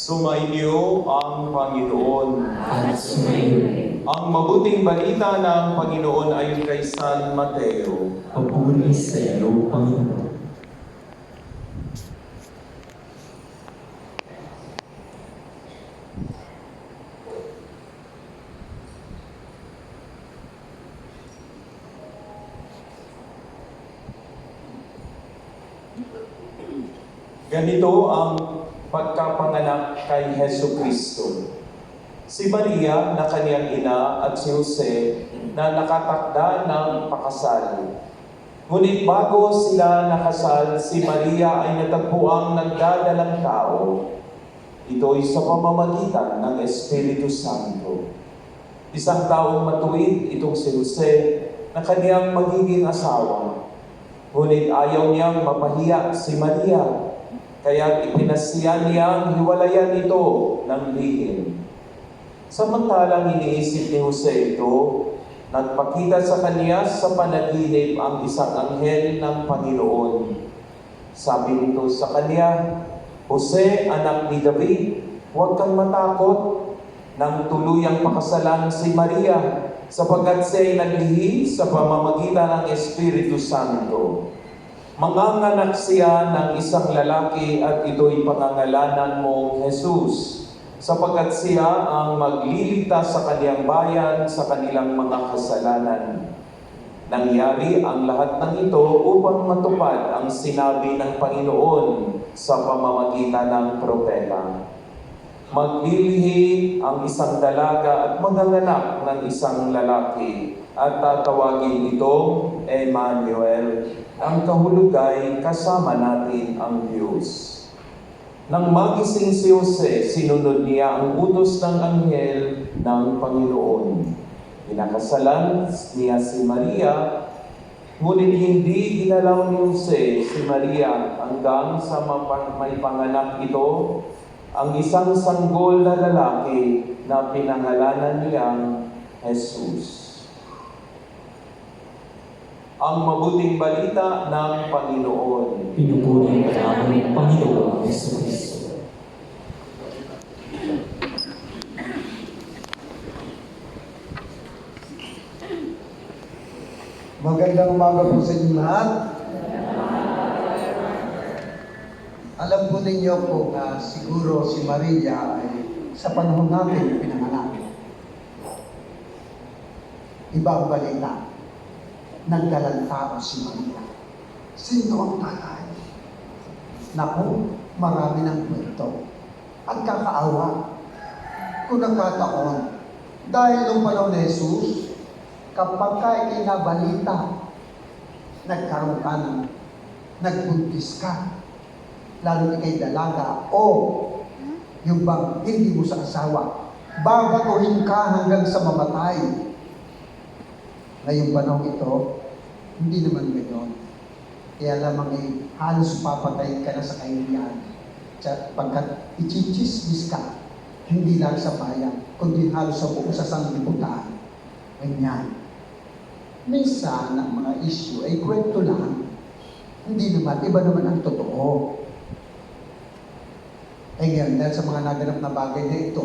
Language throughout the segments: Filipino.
Sumainyo ang Panginoon. At sumayo rin. Ang mabuting balita ng Panginoon ayon kay San Mateo. Papuri sa iyo, Panginoon. Ganito ang pagkapanganak kay Hesus Kristo. Si Maria na kaniyang ina at si Jose na nakatakda ng pakasal. Ngunit bago sila nakasal, si Maria ay natagpuang nagdadalang tao. Ito ay sa pamamagitan ng Espiritu Santo. Isang taong matuwid itong si Jose na kaniyang magiging asawa. Ngunit ayaw niyang mapahiya si Maria, kaya ipinasiya niyang hiwalayan ito ng lihim. Samantalang iniisip ni Jose ito, nagpakita sa kanya sa panaginip ang isang anghel ng Panginoon. Sabi nito sa kanya, "Jose, anak ni David, huwag kang matakot nang tuluyang pakasalan si Maria, sapagkat siya'y naglihi sa pamamagitan ng Espiritu Santo. Manganganak siya ng isang lalaki at ito'y pangangalanan mong Jesus, sapagkat siya ang magliligtas sa kaniyang bayan sa kanilang mga kasalanan." Nangyari ang lahat ng ito upang matupad ang sinabi ng Panginoon sa pamamagitan ng propeta. Maglilihi ang isang dalaga at manganganak ng isang lalaki at tatawagin itong Emmanuel. Ang kahulugay, kasama natin ang Diyos. Nang magising si Jose, sinunod niya ang utos ng anghel ng Panginoon. Pinakasalan niya si Maria, ngunit hindi ginalaw ni Jose si Maria hanggang sa may panganak ito, ang isang sanggol na lalaki na pinangalanan niyang Jesus. Ang mabuting balita ng Panginoon. Pinupuri ka namin, Panginoon Jesus. Magandang umaga po sa inyo lahat. Alam po ninyo po na siguro si Maria ay sa panahon natin pinanganak. Iba ang balita. Nagdalang tao si Maria. Sino ang tatay? Naku, marami ng kwento. Ang kakaawa. Kung nagkataon, dahil nung panahon ni Jesus, kapag ka ikinabalita, nagkaroon ka ng nagbuntis ka, lalo ikay dalaga, o yung bang hindi mo sa asawa, babatuhin ka hanggang sa mamatay. Ngayong panahon ito, hindi naman ganoon. Kaya lamang halos papatay ka na sa kahihiyan. Pagkat ichichismis ka, hindi lang sa bayan, kundi halos sa buong sa sanglibutan. Ganyan. Minsan, ang mga issue ay kwento lang. Hindi naman, iba naman ang totoo. Ngayon, dahil sa mga naganap na bagay na ito,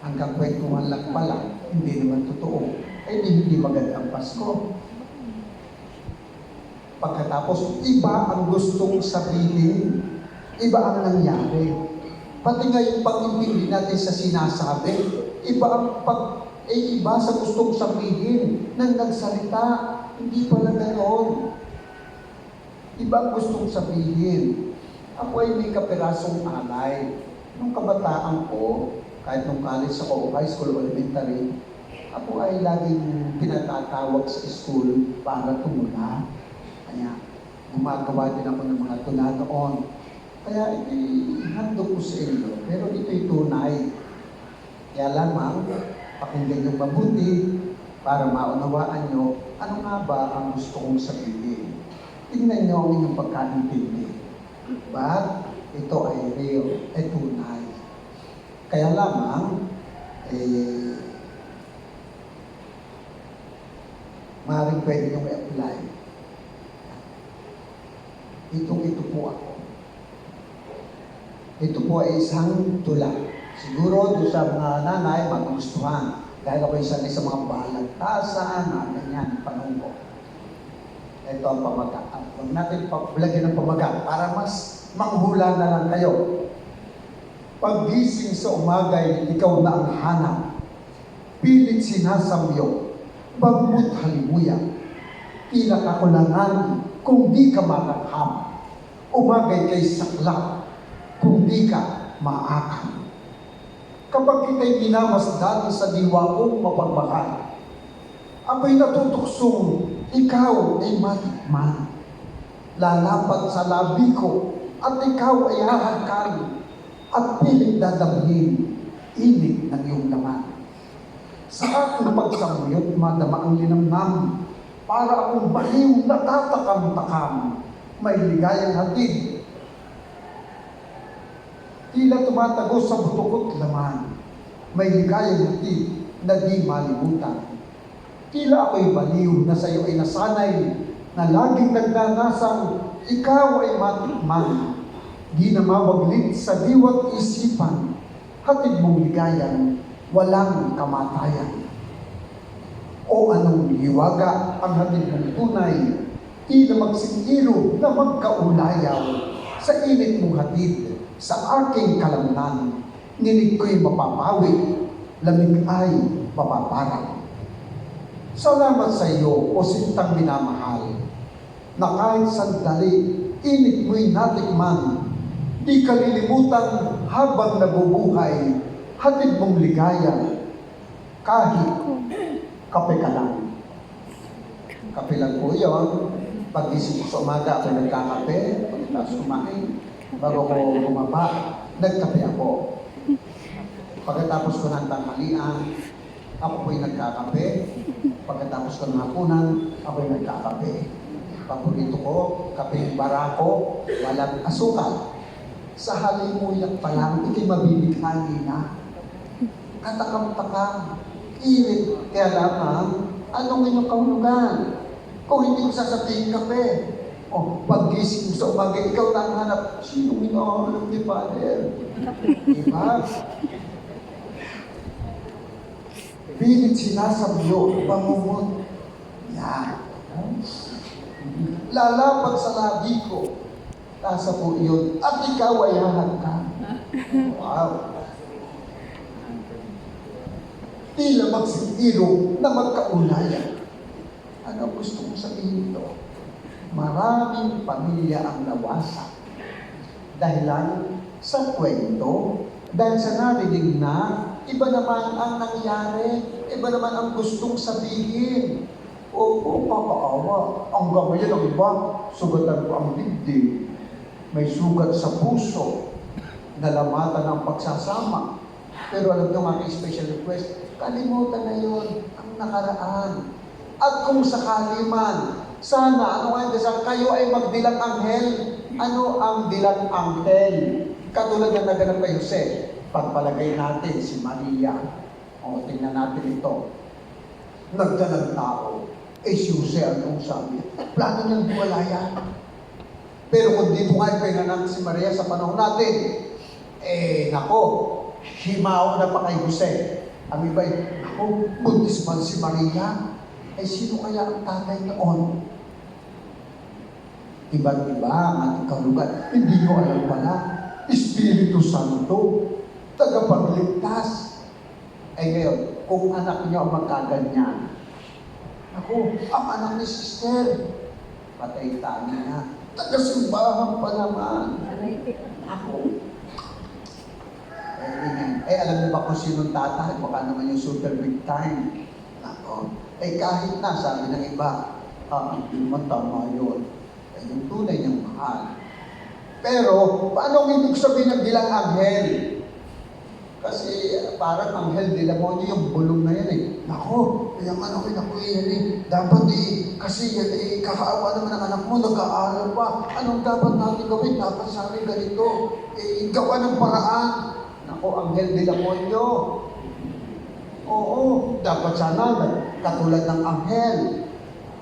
hanggang kwentuhan lang pala, hindi naman totoo. Ay hindi maganda ang Pasko. Pagkatapos, iba ang gustong sabihin, iba ang nangyari. Pati ngayong pag-intindi natin sa sinasabi, iba ang iba sa gustong sabihin ng nagsalita, hindi pala ganoon. Iba ang gustong sabihin. Ako ay may kapirasong alay. Nung kabataan ko, kahit nung college ako, high school o elementary, ako ay laging pinatatawag sa school para tumula. Kaya gumagawa din ako ng mga tula noon. Kaya ihandog ko sa inyo. Pero ito'y tunay. Kaya lamang, pakinggan nyo mabuti para maunawaan nyo ano nga ba ang gusto kong sabihin. Tingnan nyo ang inyong pagkaintindi. But ito ay real, ay tunay. Kaya lamang, maaaring pwede nyo i-apply. Ito po ako. Ito po ay isang tula. Siguro doon sa mga nanay, magustuhan. Dahil ako isa sa mga balagtasan, mga ganyan, panahon ko. Ito ang pamagat. Huwag natin lagyan ng pamagat para mas manghula na lang kayo. Paggising sa umagay, ikaw na ang hanap. Pilit sinasamyo, bagmut halimuya. Tila kakulangan kung di ka makakham. Umagay kay saklap kung di ka maakam. Kapag kita'y minamasdan sa diwa kong mapagmahal, ako'y natutuksong ikaw ay matikman. Lalapat sa labi ko at ikaw ay hahagkan at pilit dadamhin init ng iyong laman. Sa aking pagsamuyot, madama ang linamnam para akong baliw na tatakam-takam. May ligayang hatid. Tila tumatagos sa buto ko't laman. May ligayang hatid na di malimutan. Tila ako'y baliw na sa'yo ay nasanay, na laging nagnanasang ikaw ay matikman. Di na mawaglit sa diwa't isipan, hatid mong ligayan, walang kamatayan. O anong liwaga ang hatid mong tunay, tila magsingiro na magkaulayaw. Sa init mong hatid, sa aking kalamnan, nilig ko'y mapapawi, lamig ay mapaparang. Salamat sa iyo, o sintang minamahal, na kahit sandali, init mo'y natikman, di kalilimutan habang nabubuhay, hatid mong ligaya, kahit kape ka lang. Kape lang po yun. Pag-isip ko sa umaga, ako nagkakape, pagkatapos kumain, bago ko bumaba, nagkape ako. Pagkatapos ko ng tanghalian, ako po'y nagkakape. Pagkatapos ko ng hapunan, ako'y nagkakape. Paborito ko, kapeng barako, walang asukal. Sa halimuyak pa lang, ikay mabibighani na. Katakam-takam, init, kaya lamang, anong inyong kahulugan? Kung hindi ko sasabihin kape, pag-gising mo sa umaga, ikaw na ang hanap, sino minahanap ni Father? Diba? Pilit sinasamyo, pangumot. Yan. Lalapat sa labi ko. Tasa po iyon. At ikaw ay hahagkan. Wow. Tila magsingiro na magkaulayan. Ano gusto kong sabihin ito? Maraming pamilya ang nawasak. Dahilan sa kwento, dahil sa narinig na, iba naman ang nangyari, iba naman ang gustong sabihin. Oo, kakaawa. Hanggang ngayon ang iba, sugatan ko ang dibdib. May sugat sa puso, nalamatan ang pagsasama. Pero alam nyo, mga special request, kalimutan na yun ang nakaraan. At kung sakali man, sana, ano nga yung kayo ay magdilang anghel. Ano ang dilang anghel? Katulad na naganap kay Jose, pagpalagay natin si Maria. O, tingnan natin ito. Nagdalang tao. Si Jose, anong sabi? Plano niyang buwalayan. Pero kung di po nga pinanang si Maria sa panahon natin, nako, himao na pa kay Jose. Ang iba nako, buntis man si Maria. Sino kaya ang tatay noon? Iba't iba ang ating kahulugan. Hindi nyo alam pala, Espiritu Santo, tagapagligtas. Ngayon, kung anak nyo ang magkaganyan, ako, ang anak ni sister, patay tayo na. Taga-simbahan pa naman. Ako. Alam niyo ba kung sinong tatay? Baka naman yung super big time. Ako. Kahit na, sabi ng iba, hindi naman tama yun. Yung tunay niyang mahal. Pero, paano ang ibig sabihin ng dilang anghel? Kasi parang anghel de la Monia, yung bulong na yan Nako, yung ano naku yan dapat kasi yan kakaawa naman ang anak mo, nag-aaral pa. Anong dapat natin gawin? Dapat sabi ganito, gawa ng paraan. Nako, anghel de la Monia. Oo, dapat sana katulad ng anghel.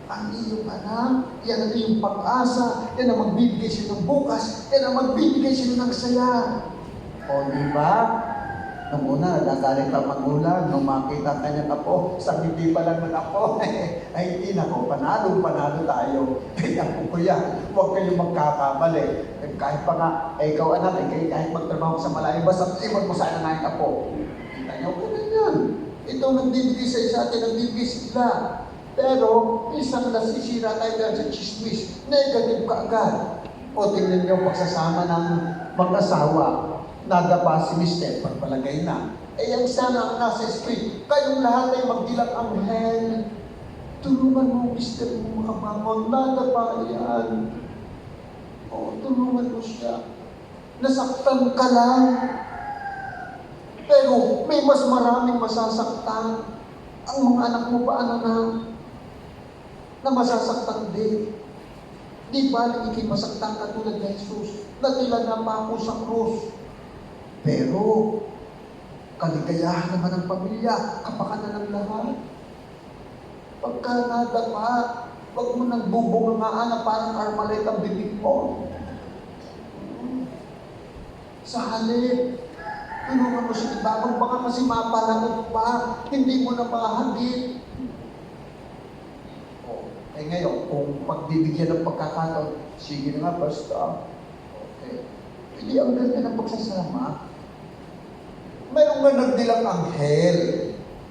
Ang iyong anak, yan ang iyong pag-asa, yan ang magbibigay siya ng bukas, yan ang magbibigay siya ng saya. O, di ba? Nung una, nagagalit ang magulang, nung makita ang kanyang apo, sa ngiti pa lang ng apo, ay hindi nako, panalo tayo. Kaya po yan, huwag kayong magkakamali. Kahit pa nga, ikaw anak, kahit magtrabaho sa malayo, basta iwan mo sana nga yung apo. Kita niyo, ganun yan. Ito nagbibigay sa atin, nagbibigay sila. Pero, isang nasisira tayo dahil sa chismis, negative ka agad. O tingnan niyo pagsasama ng mag-asawa, nadapa si Mister, pagpalagay na. Ang sana ang nasa street, kayong lahat ay magdilang anghel. Tulungan mo, Mister, mo makapamang, nadapa yan. O, tulungan mo siya. Nasaktan ka lang. Pero may mas maraming masasaktan. Ang mga anak mo paano na masasaktan din. Di ba ikay masaktan katulad ni Jesus na tila na pa ako sa krus. Pero, kaligayahan naman ng pamilya, kapakanan ng lahat. Pagka nadapa, huwag mo nang bubungangaan na parang Carmelite ang bibig mo. Sa halip, tulungan mo siya ibabang, baka kasi mapalaot pa, hindi mo na mahagit. Ngayon, kung pagbibigyan ng pagkakataon, sige na nga, basta. Okay. Hindi ang ganda ng pagsasama. Meron nga nagdilang anghel,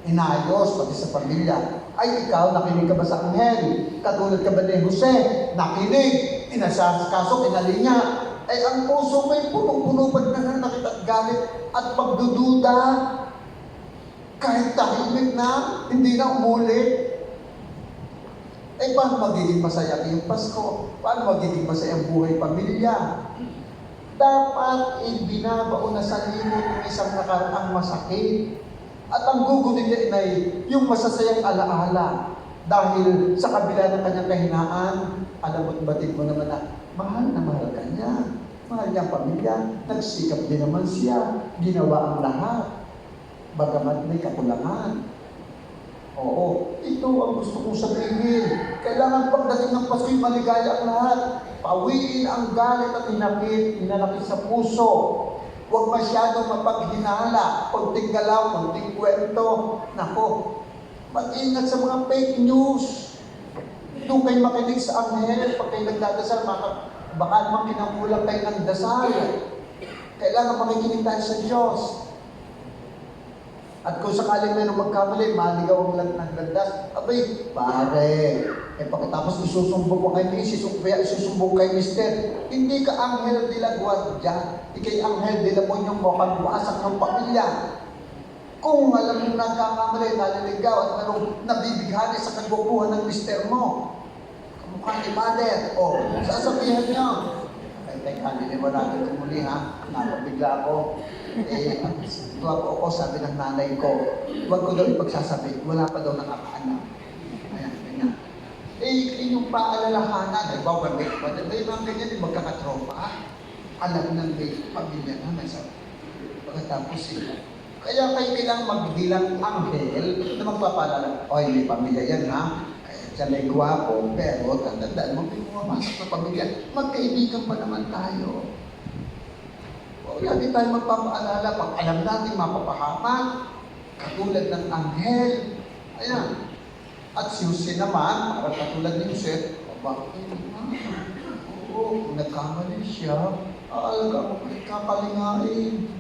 inayos, pati sa pamilya. Ay, ikaw, nakinig ka ba sa anghel? Katulad ka ba ni Jose? Nakinig, inasakaso, inalinya. Ay, ang puso mo'y punong-puno pa na nakita at galit at pagdududa. Kahit tahimik na, hindi na umulit. Paano magiging masaya yung Pasko? Paano magiging masaya ang buhay pamilya? Dapat ibinabao na sa limot ng isang nakaraang masakit. At ang gugunin niya ay yung masasayang alaala. Dahil sa kabila ng kanyang kahinaan, alam mo't batid mo naman na mahal ka niya. Mahal niya ang pamilya. Nagsikap din naman siya. Ginawa ang lahat. Bagamat may kakulangan. Oo, ito ang gusto kong sabihin. Kailangan pagdating ng Pasko'y maligaya ang lahat. Pawiin ang galit at hinanakit sa puso. Huwag masyadong mapaghinala, konting galaw, konting kwento. Nako, mag-ingat sa mga fake news. Doon kayo makinig sa anghel, pag kayo nagdadasal, baka naman kinakulang kayo ng dasal. Kailangan makikinig tayo sa Diyos. At kung sakaling mayroong magkamali, maligaw ang naglandas, abay, pare, pagkatapos isusumbong mo kay Mrs. o kaya isusumbong kay Mister, hindi ka anghel de la guardia, ikay anghel de la monyong mo pagwasak ng pamilya. Kung alam mo nagkakamali, naliligaw at mayroong nabibighani sa kagbubuhan ng Mister mo, kamukha ni Mother, sasabihan niya, teka, niliwan natin ito muli ha, napabigla ako. Tuwa po ako, sabi ng nanay ko, huwag ko daw ipagsasabi, wala pa daw nakakaanak. Ayan, ganyan. Yung paalalahanan, halimbawa, may mga ganyan, magkakatropa, alam ng may pamilya na, may sabi. Pagkatapos kaya kayo kailangang magbilang anghel na magpapaalala, oy, may pamilya yan ha, siya may gwapo, pero tandaan mo, may pumasok sa pamilya, magkaibigan pa naman tayo. Lagi tayo magpapaalala, pag alam natin mapapahamak, katulad ng anghel. Ayan. At si Jose naman, para katulad ni Jose, bakit naman? Oo, nagkamali siya. Aalaga mo kay kakalingain.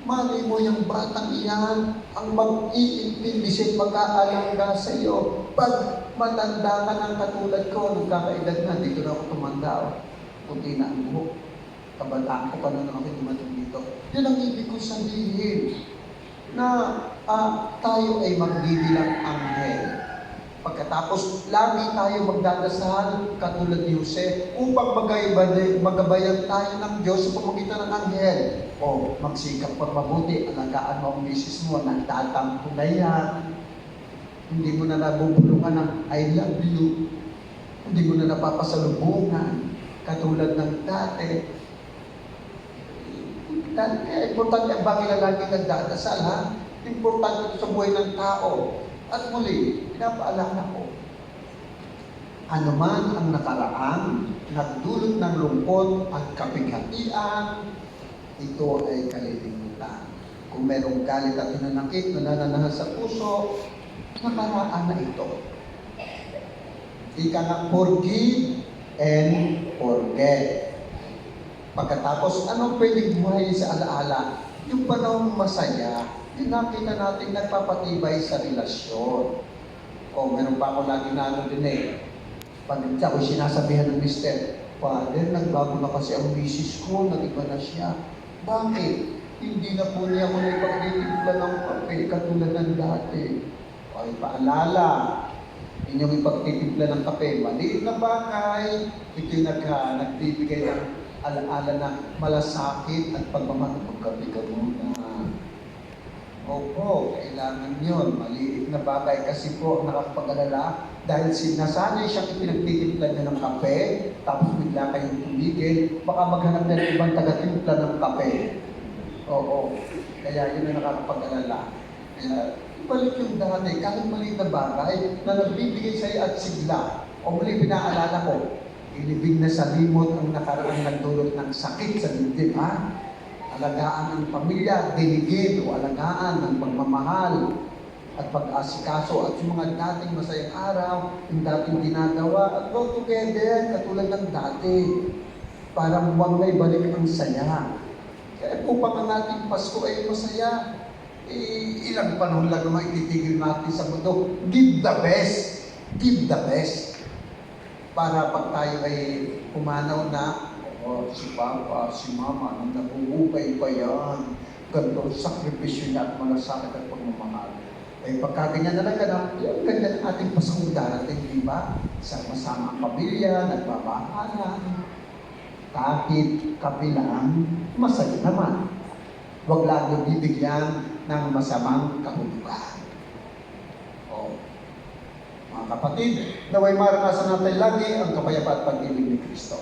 Mali mo yung batang iyan, ang mag-iintindi siya mag-aalaga sa iyo. Pag matanda ka ng katulad ko, nagkakaedad na, dito na ako tumanda. Kunti na ang buhok. Kabataan ko pa na ako dumating dito. Yun ang ibig kong sabihin na tayo ay magbibilang anghel. Pagkatapos, lagi tayo magdadasal katulad ni Jose upang magabayan tayo ng Diyos sa pamamagitan ng anghel. O magsikap pag mabuti, alagaan mo ang misis mo, nagtatampo na yan. Hindi mo na nabubulungan ng I love you. Hindi mo na napapasalubungan katulad ng dati. Kaya importante ang bagay na lagi nagdadasal, ha? Importante ito sa buhay ng tao. At muli, pinapaalala ko, ano man ang nakaraan, nagdulot ng lungkot at kapighatian, ito ay kalilimutan. Kung merong galit at hinanakit na nananahan sa puso, nakaraan na ito. Ika na forgive and forget. Pagkatapos, anong pwedeng buhayin sa alaala? Yung panahon masaya, yung nakita natin nagpapatibay sa relasyon. O meron pa ako lagi na ano din eh. Pag ako sinasabihan ng mister, Father, nagbago na kasi ang misis ko, nag-iba na siya. Bakit? Hindi na po niya ako na ipagtitimpla ng kape katulad ng dati. O ipaalala, inyong ipagtitimpla ng kape, maliit na bagay, ito'y nagbibigay ng alaala na malasakit at pagmamahal. Magkape ka muna. Opo, kailangan yun. Maliit na bagay kasi po nakakapag-alala dahil sinasanay siyang ipinagtitimpla niya ng kape, tapos bigla kayong tumigil, baka maghanap na ng ibang taga-timpla ng kape. Oo, kaya yun ang nakakapag-alala. Kaya ibalik yung dati, kahit maliit na bagay na nagbibigay sa iyo at sigla. O muli pinaalala ko, ilibing na sa limot ang nakaraang nagdulot ng sakit sa dibdib, ha? Alagaan ang pamilya, dinigin o alagaan ng pagmamahal at pag-asikaso at yung mga dating masayang araw, yung dating ginagawa, at go together katulad ng dati para huwag may balik ang saya. Kaya upang ang ating Pasko ay masaya, ilang panahon lang naman ititigil natin sa mundo. Give the best. Give the best. Para pag tayo ay pumanaw na, si Papa, si Mama, nang nabuhukay pa yan. Ganito ang sakripisyo niya at malasakit at pagmamahal. Eh pagkaganyan na lang yung ganyan ang ating Paskong darating, di ba? Sama-sama ang pamilya, nagbabahalan. Kahit kabilang, masaya naman. Huwag lalo bibigyan ng masamang kahulugan. O, mga kapatid, naway maranasan natin lagi ang kapayapaan at pag-ibig ni Kristo.